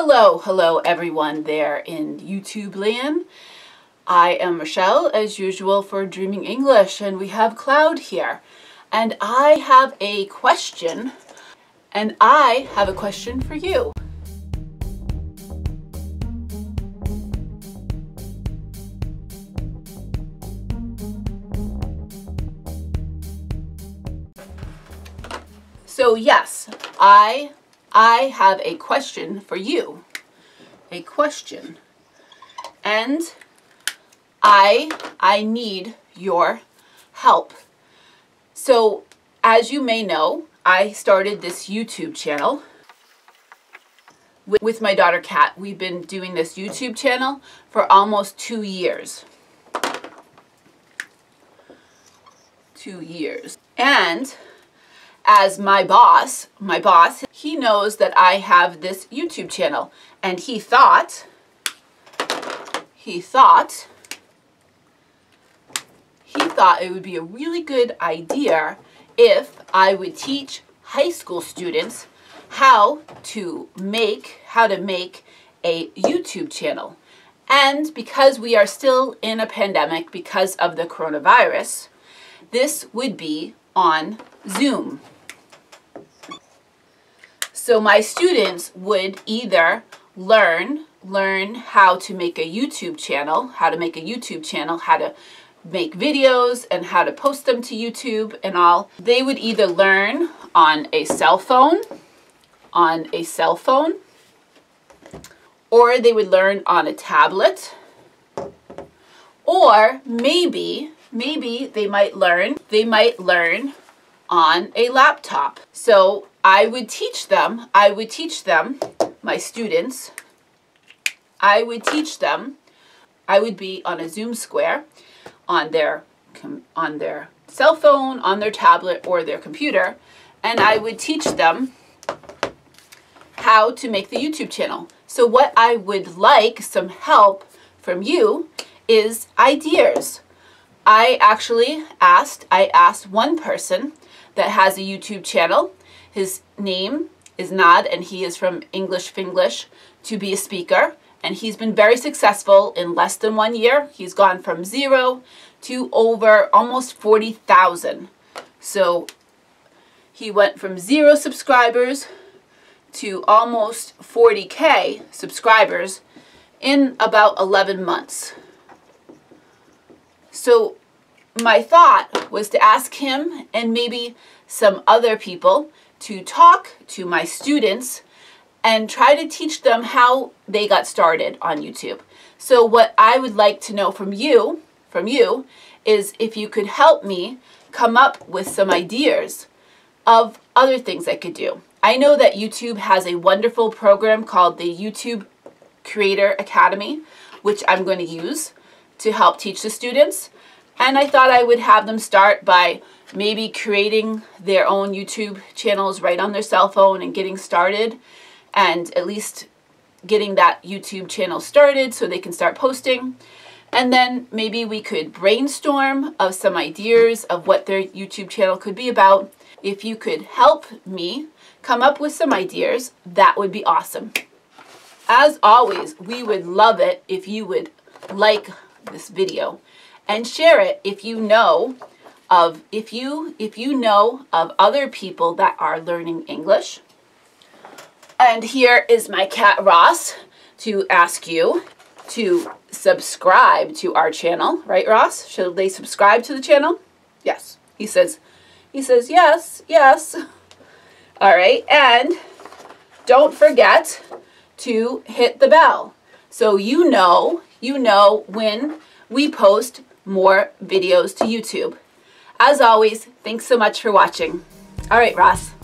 Hello everyone there in YouTube land. I am Michelle, as usual, for Dreaming English, and we have Cloud here. And I have a question, for you. So yes, I have a question for you. A question. And I need your help. So as you may know, I started this YouTube channel with my daughter Kat. We've been doing this YouTube channel for almost 2 years. 2 years. And as my boss, he knows that I have this YouTube channel, and he thought it would be a really good idea if I would teach high school students how to make a YouTube channel. And because we are still in a pandemic because of the coronavirus, this would be on Zoom. So my students would either learn how to make a YouTube channel, how to make videos and how to post them to YouTube and all. They would either learn on a cell phone, or they would learn on a tablet, or maybe they might learn on a laptop. So I would teach them, my students, I would be on a Zoom square on their cell phone, on their tablet, or their computer, and I would teach them how to make the YouTube channel. So what I would like some help from you is ideas. I asked one person that has a YouTube channel. His name is Nad, and he is from English Finglish, to be a speaker. And he's been very successful in less than 1 year. He's gone from 0 to over almost 40,000. So he went from 0 subscribers to almost 40K subscribers in about 11 months. So my thought was to ask him and maybe some other people to talk to my students and try to teach them how they got started on YouTube. So what I would like to know from you is if you could help me come up with some ideas of other things I could do. I know that YouTube has a wonderful program called the YouTube Creator Academy, which I'm going to use to help teach the students. And I thought I would have them start by maybe creating their own YouTube channels right on their cell phone and getting started, and at least getting that YouTube channel started so they can start posting. And then maybe we could brainstorm of some ideas of what their YouTube channel could be about. If you could help me come up with some ideas, that would be awesome. As always, we would love it if you would like this video and share it if you know of other people that are learning English. And here is my cat Ross to ask you to subscribe to our channel, right, Ross? Should they subscribe to the channel? Yes. He says yes. All right, and don't forget to hit the bell so you know when we post more videos to YouTube. As always, thanks so much for watching. All right, Ross.